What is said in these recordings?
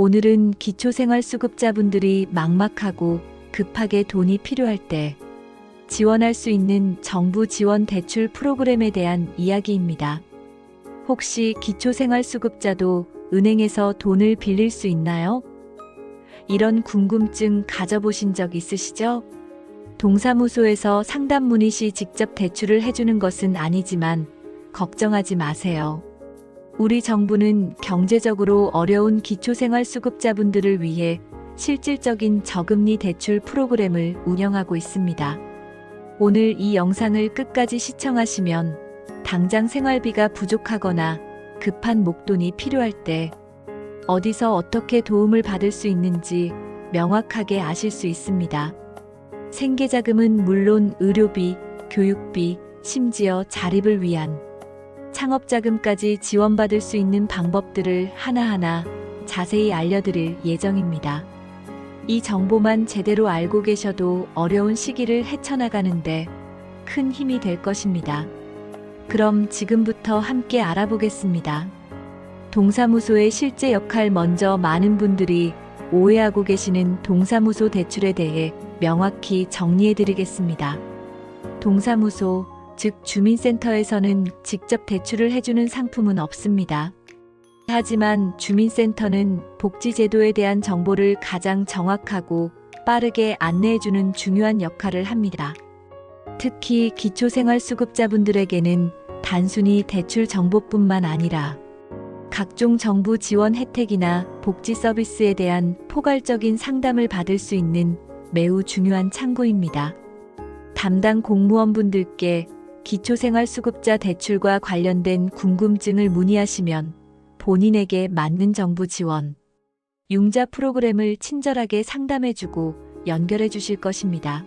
오늘은 기초생활수급자분들이 막막하고 급하게 돈이 필요할 때 지원할 수 있는 정부 지원 대출 프로그램에 대한 이야기입니다. 혹시 기초생활수급자도 은행에서 돈을 빌릴 수 있나요? 이런 궁금증 가져보신 적 있으시죠? 동사무소에서 상담 문의 시 직접 대출을 해주는 것은 아니지만 걱정하지 마세요. 우리 정부는 경제적으로 어려운 기초생활수급자분들을 위해 실질적인 저금리 대출 프로그램을 운영하고 있습니다. 오늘 이 영상을 끝까지 시청하시면 당장 생활비가 부족하거나 급한 목돈이 필요할 때 어디서 어떻게 도움을 받을 수 있는지 명확하게 아실 수 있습니다. 생계자금은 물론 의료비, 교육비, 심지어 자립을 위한 창업자금까지 지원받을 수 있는 방법들을 하나하나 자세히 알려드릴 예정입니다. 이 정보만 제대로 알고 계셔도 어려운 시기를 헤쳐나가는데 큰 힘이 될 것입니다. 그럼 지금부터 함께 알아보겠습니다. 동사무소의 실제 역할 먼저 많은 분들이 오해하고 계시는 동사무소 대출에 대해 명확히 정리해드리겠습니다. 동사무소, 즉 주민센터에서는 직접 대출을 해주는 상품은 없습니다. 하지만 주민센터는 복지제도에 대한 정보를 가장 정확하고 빠르게 안내해주는 중요한 역할을 합니다. 특히 기초생활수급자분들에게는 단순히 대출 정보뿐만 아니라 각종 정부 지원 혜택이나 복지 서비스에 대한 포괄적인 상담을 받을 수 있는 매우 중요한 창구입니다. 담당 공무원분들께 기초생활수급자 대출과 관련된 궁금증을 문의하시면 본인에게 맞는 정부 지원, 융자 프로그램을 친절하게 상담해주고 연결해 주실 것입니다.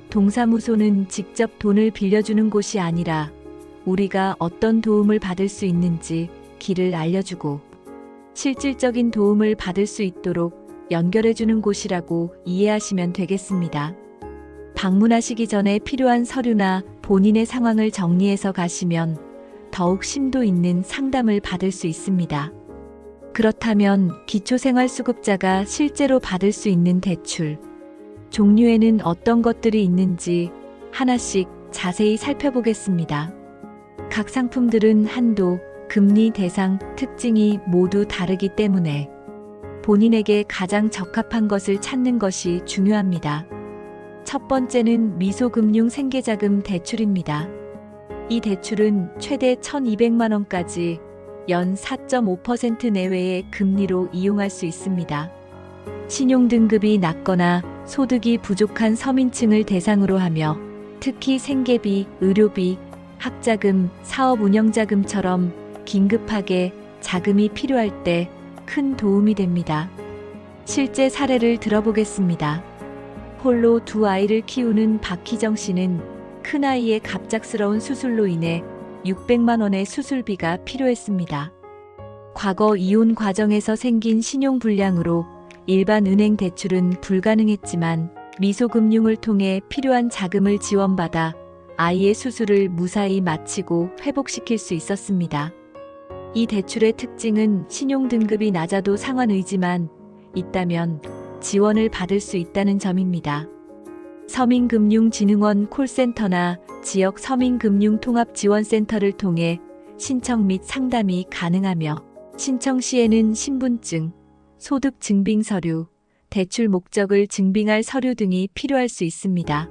동사무소는 직접 돈을 빌려주는 곳이 아니라 우리가 어떤 도움을 받을 수 있는지 길을 알려주고 실질적인 도움을 받을 수 있도록 연결해주는 곳이라고 이해하시면 되겠습니다. 방문하시기 전에 필요한 서류나 본인의 상황을 정리해서 가시면 더욱 심도 있는 상담을 받을 수 있습니다. 그렇다면 기초생활수급자가 실제로 받을 수 있는 대출, 종류에는 어떤 것들이 있는지 하나씩 자세히 살펴보겠습니다. 각 상품들은 한도, 금리 대상, 특징이 모두 다르기 때문에 본인에게 가장 적합한 것을 찾는 것이 중요합니다. 첫 번째는 미소금융 생계자금 대출입니다. 이 대출은 최대 1,200만 원까지 연 4.5% 내외의 금리로 이용할 수 있습니다. 신용등급이 낮거나 소득이 부족한 서민층을 대상으로 하며 특히 생계비, 의료비, 학자금, 사업운영자금처럼 긴급하게 자금이 필요할 때 큰 도움이 됩니다. 실제 사례를 들어보겠습니다. 홀로 두 아이를 키우는 박희정 씨는 큰아이의 갑작스러운 수술로 인해 600만 원의 수술비가 필요했습니다. 과거 이혼 과정에서 생긴 신용불량으로 일반 은행 대출은 불가능했지만 미소금융을 통해 필요한 자금을 지원받아 아이의 수술을 무사히 마치고 회복시킬 수 있었습니다. 이 대출의 특징은 신용등급이 낮아도 상환의지만 있다면 지원을 받을 수 있다는 점입니다. 서민금융진흥원 콜센터나 지역 서민금융통합지원센터를 통해 신청 및 상담이 가능하며 신청 시에는 신분증, 소득증빙서류, 대출 목적을 증빙할 서류 등이 필요할 수 있습니다.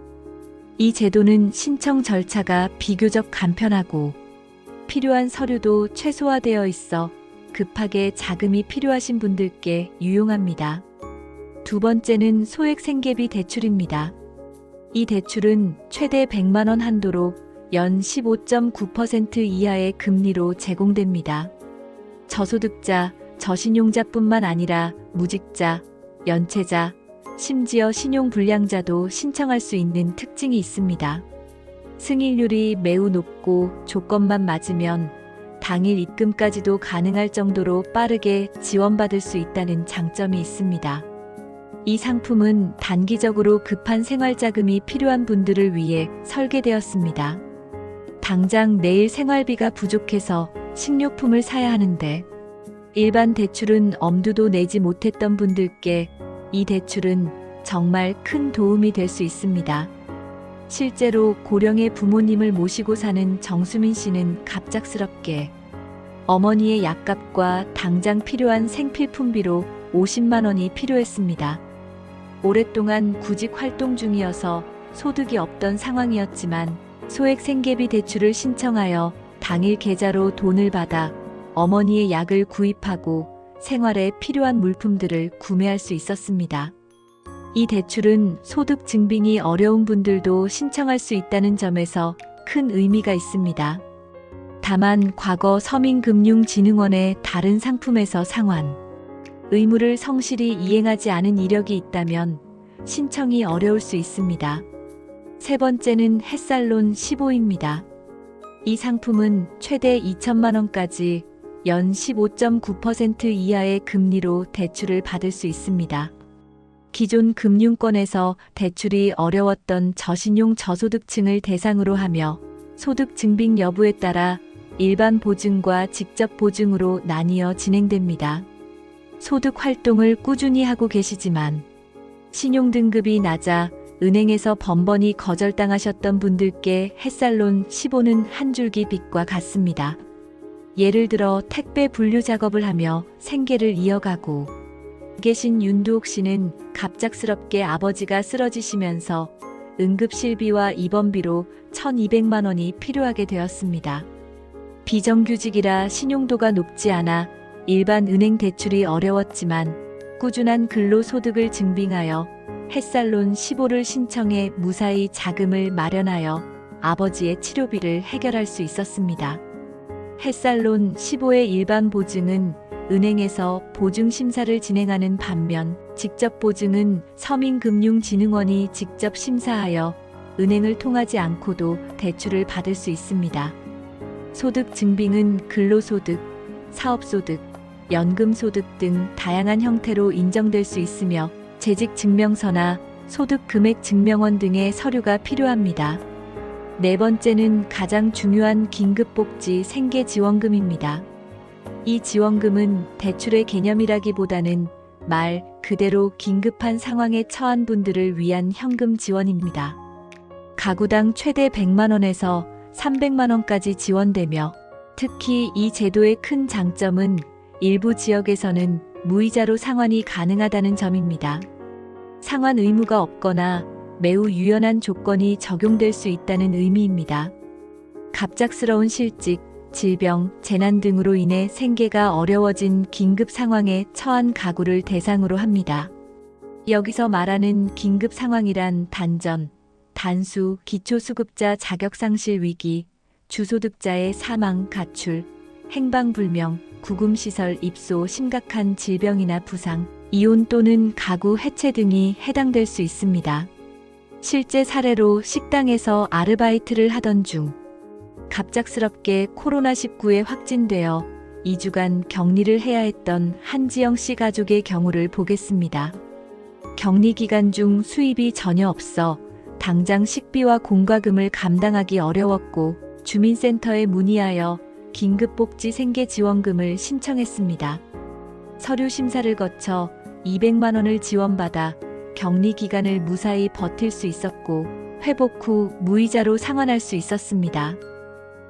이 제도는 신청 절차가 비교적 간편하고 필요한 서류도 최소화되어 있어 급하게 자금이 필요하신 분들께 유용합니다. 두 번째는 소액 생계비 대출입니다. 이 대출은 최대 100만 원 한도로 연 15.9% 이하의 금리로 제공됩니다. 저소득자, 저신용자뿐만 아니라 무직자, 연체자, 심지어 신용불량자도 신청할 수 있는 특징이 있습니다. 승인율이 매우 높고 조건만 맞으면 당일 입금까지도 가능할 정도로 빠르게 지원받을 수 있다는 장점이 있습니다. 이 상품은 단기적으로 급한 생활자금이 필요한 분들을 위해 설계되었습니다. 당장 내일 생활비가 부족해서 식료품을 사야 하는데 일반 대출은 엄두도 내지 못했던 분들께 이 대출은 정말 큰 도움이 될 수 있습니다. 실제로 고령의 부모님을 모시고 사는 정수민 씨는 갑작스럽게 어머니의 약값과 당장 필요한 생필품비로 50만 원이 필요했습니다. 오랫동안 구직 활동 중이어서 소득이 없던 상황이었지만 소액 생계비 대출을 신청하여 당일 계좌로 돈을 받아 어머니의 약을 구입하고 생활에 필요한 물품들을 구매할 수 있었습니다. 이 대출은 소득 증빙이 어려운 분들도 신청할 수 있다는 점에서 큰 의미가 있습니다. 다만 과거 서민금융진흥원의 다른 상품에서 상환 의무를 성실히 이행하지 않은 이력이 있다면 신청이 어려울 수 있습니다. 세 번째는 햇살론 15입니다. 이 상품은 최대 2천만 원까지 연 15.9% 이하의 금리로 대출을 받을 수 있습니다. 기존 금융권에서 대출이 어려웠던 저신용 저소득층을 대상으로 하며 소득 증빙 여부에 따라 일반 보증과 직접 보증으로 나뉘어 진행됩니다. 소득 활동을 꾸준히 하고 계시지만 신용 등급이 낮아 은행에서 번번이 거절당하셨던 분들께 햇살론 15는 한 줄기 빛과 같습니다. 예를 들어 택배 분류 작업을 하며 생계를 이어가고 계신 윤두옥 씨는 갑작스럽게 아버지가 쓰러지시면서 응급실비와 입원비로 1,200만 원이 필요하게 되었습니다. 비정규직이라 신용도가 높지 않아 일반 은행 대출이 어려웠지만 꾸준한 근로소득을 증빙하여 햇살론 15를 신청해 무사히 자금을 마련하여 아버지의 치료비를 해결할 수 있었습니다. 햇살론 15의 일반 보증은 은행에서 보증 심사를 진행하는 반면 직접 보증은 서민금융진흥원이 직접 심사하여 은행을 통하지 않고도 대출을 받을 수 있습니다. 소득 증빙은 근로소득, 사업소득, 연금소득 등 다양한 형태로 인정될 수 있으며 재직 증명서나 소득 금액 증명원 등의 서류가 필요합니다. 네 번째는 가장 중요한 긴급복지 생계지원금입니다. 이 지원금은 대출의 개념이라기보다는 말 그대로 긴급한 상황에 처한 분들을 위한 현금 지원입니다. 가구당 최대 100만 원에서 300만 원까지 지원되며 특히 이 제도의 큰 장점은 일부 지역에서는 무이자로 상환이 가능하다는 점입니다. 상환 의무가 없거나 매우 유연한 조건이 적용될 수 있다는 의미입니다. 갑작스러운 실직, 질병, 재난 등으로 인해 생계가 어려워진 긴급 상황에 처한 가구를 대상으로 합니다. 여기서 말하는 긴급 상황이란 단전, 단수, 기초수급자 자격상실 위기, 주소득자의 사망, 가출, 행방불명, 구금시설 입소, 심각한 질병이나 부상, 이혼 또는 가구 해체 등이 해당될 수 있습니다. 실제 사례로 식당에서 아르바이트를 하던 중 갑작스럽게 코로나19에 확진되어 2주간 격리를 해야 했던 한지영 씨 가족의 경우를 보겠습니다. 격리 기간 중 수입이 전혀 없어 당장 식비와 공과금을 감당하기 어려웠고 주민센터에 문의하여 긴급복지 생계지원금을 신청했습니다. 서류 심사를 거쳐 200만 원을 지원받아 격리 기간을 무사히 버틸 수 있었고 회복 후 무이자로 상환할 수 있었습니다.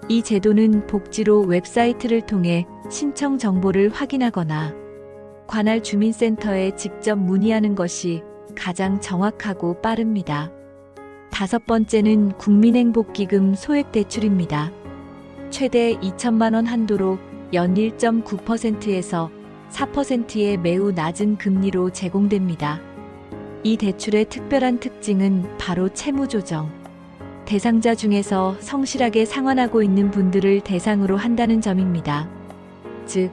이 제도는 복지로 웹사이트를 통해 신청 정보를 확인하거나 관할 주민센터에 직접 문의하는 것이 가장 정확하고 빠릅니다. 다섯 번째는 국민행복기금 소액대출입니다. 최대 2천만 원 한도로 연 1.9%에서 4%의 매우 낮은 금리로 제공됩니다. 이 대출의 특별한 특징은 바로 채무조정. 대상자 중에서 성실하게 상환하고 있는 분들을 대상으로 한다는 점입니다. 즉,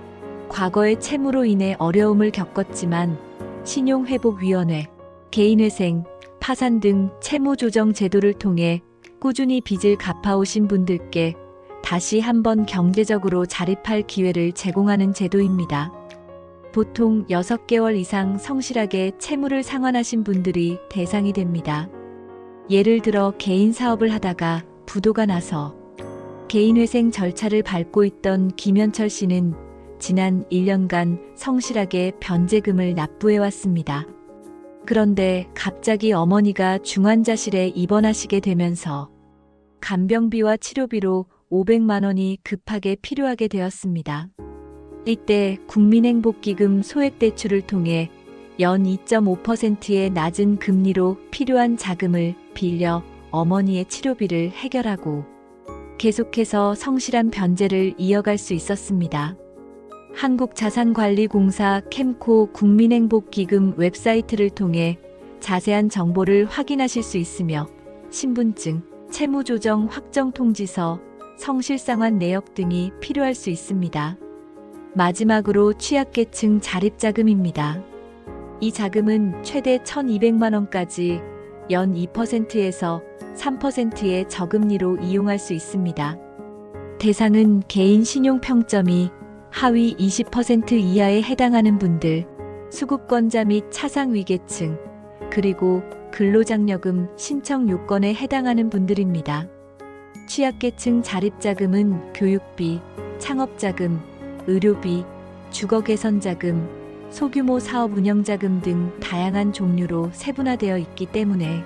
과거의 채무로 인해 어려움을 겪었지만 신용회복위원회, 개인회생, 파산 등 채무조정 제도를 통해 꾸준히 빚을 갚아오신 분들께 다시 한번 경제적으로 자립할 기회를 제공하는 제도입니다. 보통 6개월 이상 성실하게 채무를 상환하신 분들이 대상이 됩니다. 예를 들어 개인 사업을 하다가 부도가 나서 개인회생 절차를 밟고 있던 김현철 씨는 지난 1년간 성실하게 변제금을 납부해왔습니다. 그런데 갑자기 어머니가 중환자실에 입원하시게 되면서 간병비와 치료비로 500만 원이 급하게 필요하게 되었습니다. 이때 국민행복기금 소액대출을 통해 연 2.5%의 낮은 금리로 필요한 자금을 빌려 어머니의 치료비를 해결하고 계속해서 성실한 변제를 이어갈 수 있었습니다. 한국자산관리공사 캠코 국민행복기금 웹사이트를 통해 자세한 정보를 확인하실 수 있으며 신분증, 채무조정 확정통지서, 성실상환 내역 등이 필요할 수 있습니다. 마지막으로 취약계층 자립자금입니다. 이 자금은 최대 1,200만 원까지 연 2%에서 3%의 저금리로 이용할 수 있습니다. 대상은 개인 신용평점이 하위 20% 이하에 해당하는 분들, 수급권자 및 차상위계층, 그리고 근로장려금 신청 요건에 해당하는 분들입니다. 취약계층 자립자금은 교육비, 창업자금, 의료비, 주거개선자금, 소규모 사업 운영자금 등 다양한 종류로 세분화되어 있기 때문에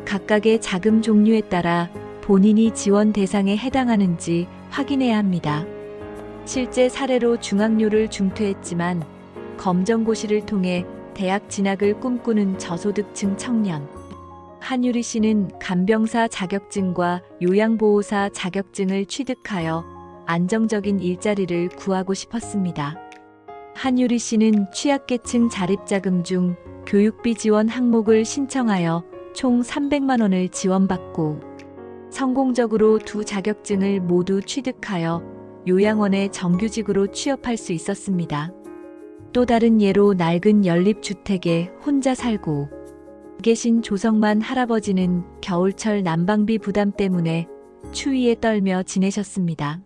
각각의 자금 종류에 따라 본인이 지원 대상에 해당하는지 확인해야 합니다. 실제 사례로 중학료를 중퇴했지만 검정고시를 통해 대학 진학을 꿈꾸는 저소득층 청년 한유리 씨는 간병사 자격증과 요양보호사 자격증을 취득하여 안정적인 일자리를 구하고 싶었습니다. 한유리 씨는 취약계층 자립자금 중 교육비 지원 항목을 신청하여 총 300만 원을 지원받고 성공적으로 두 자격증을 모두 취득하여 요양원에 정규직으로 취업할 수 있었습니다. 또 다른 예로 낡은 연립주택에 혼자 살고 계신 조성만 할아버지는 겨울철 난방비 부담 때문에 추위에 떨며 지내셨습니다.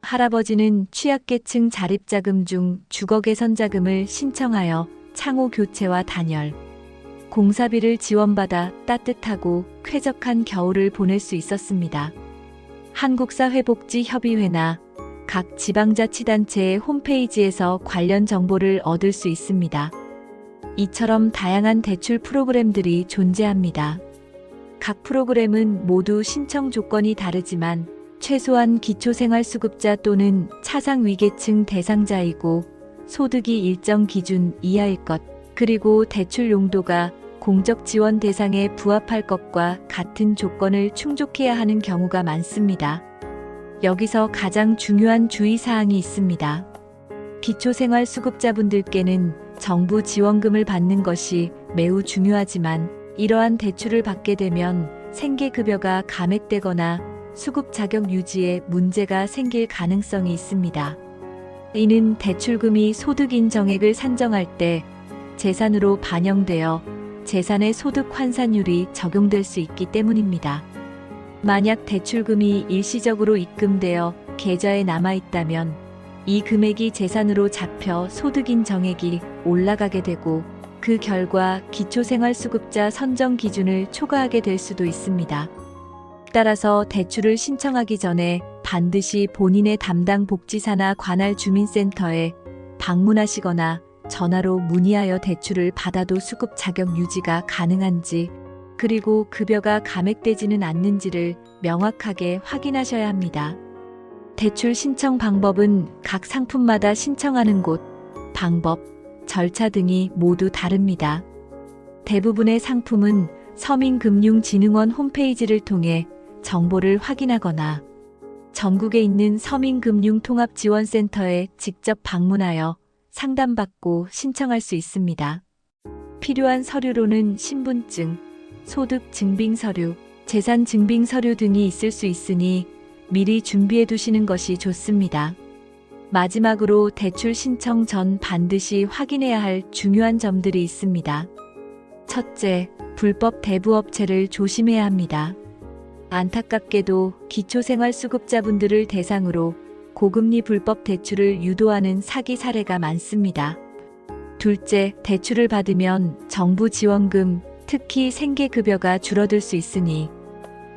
할아버지는 취약계층 자립자금 중 주거개선자금을 신청하여 창호 교체와 단열, 공사비를 지원받아 따뜻하고 쾌적한 겨울을 보낼 수 있었습니다. 한국사회복지협의회나 각 지방자치단체의 홈페이지에서 관련 정보를 얻을 수 있습니다. 이처럼 다양한 대출 프로그램들이 존재합니다. 각 프로그램은 모두 신청 조건이 다르지만 최소한 기초생활수급자 또는 차상위계층 대상자이고 소득이 일정 기준 이하일 것, 그리고 대출 용도가 공적 지원 대상에 부합할 것과 같은 조건을 충족해야 하는 경우가 많습니다. 여기서 가장 중요한 주의사항이 있습니다. 기초생활수급자분들께는 정부 지원금을 받는 것이 매우 중요하지만 이러한 대출을 받게 되면 생계급여가 감액되거나 수급 자격 유지에 문제가 생길 가능성이 있습니다. 이는 대출금이 소득인 정액을 산정할 때 재산으로 반영되어 재산의 소득 환산율이 적용될 수 있기 때문입니다. 만약 대출금이 일시적으로 입금되어 계좌에 남아있다면 이 금액이 재산으로 잡혀 소득인 정액이 올라가게 되고 그 결과 기초생활수급자 선정 기준을 초과하게 될 수도 있습니다. 따라서 대출을 신청하기 전에 반드시 본인의 담당 복지사나 관할 주민센터에 방문하시거나 전화로 문의하여 대출을 받아도 수급 자격 유지가 가능한지, 그리고 급여가 감액되지는 않는지를 명확하게 확인하셔야 합니다. 대출 신청 방법은 각 상품마다 신청하는 곳, 방법, 절차 등이 모두 다릅니다. 대부분의 상품은 서민금융진흥원 홈페이지를 통해 정보를 확인하거나 전국에 있는 서민금융통합지원센터에 직접 방문하여 상담받고 신청할 수 있습니다. 필요한 서류로는 신분증, 소득증빙서류, 재산증빙서류 등이 있을 수 있으니 미리 준비해 두시는 것이 좋습니다. 마지막으로 대출 신청 전 반드시 확인해야 할 중요한 점들이 있습니다. 첫째, 불법 대부업체를 조심해야 합니다. 안타깝게도 기초생활수급자분들을 대상으로 고금리 불법 대출을 유도하는 사기 사례가 많습니다. 둘째, 대출을 받으면 정부 지원금, 특히 생계급여가 줄어들 수 있으니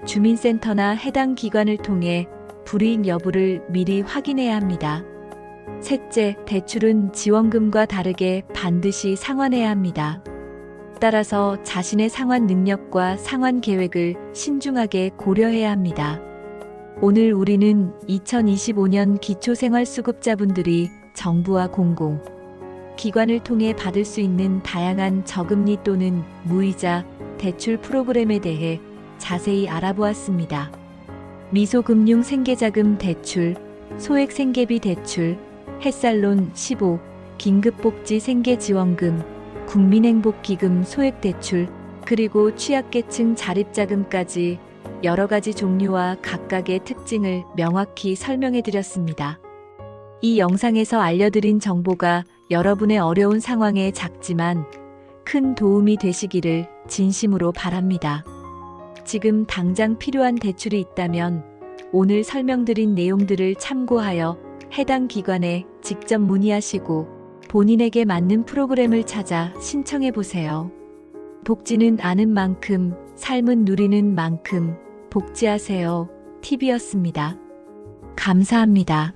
주민센터나 해당 기관을 통해 불이익 여부를 미리 확인해야 합니다. 셋째, 대출은 지원금과 다르게 반드시 상환해야 합니다. 따라서 자신의 상환 능력과 상환 계획을 신중하게 고려해야 합니다. 오늘 우리는 2025년 기초생활수급자분들이 정부와 공공, 기관을 통해 받을 수 있는 다양한 저금리 또는 무이자 대출 프로그램에 대해 자세히 알아보았습니다. 미소금융 생계자금 대출, 소액생계비 대출, 햇살론 15, 긴급복지 생계지원금, 국민행복기금 소액대출, 그리고 취약계층 자립자금까지 여러 가지 종류와 각각의 특징을 명확히 설명해 드렸습니다. 이 영상에서 알려드린 정보가 여러분의 어려운 상황에 작지만 큰 도움이 되시기를 진심으로 바랍니다. 지금 당장 필요한 대출이 있다면 오늘 설명드린 내용들을 참고하여 해당 기관에 직접 문의하시고 본인에게 맞는 프로그램을 찾아 신청해 보세요. 복지는 아는 만큼, 삶은 누리는 만큼 복지하세요. TV였습니다. 감사합니다.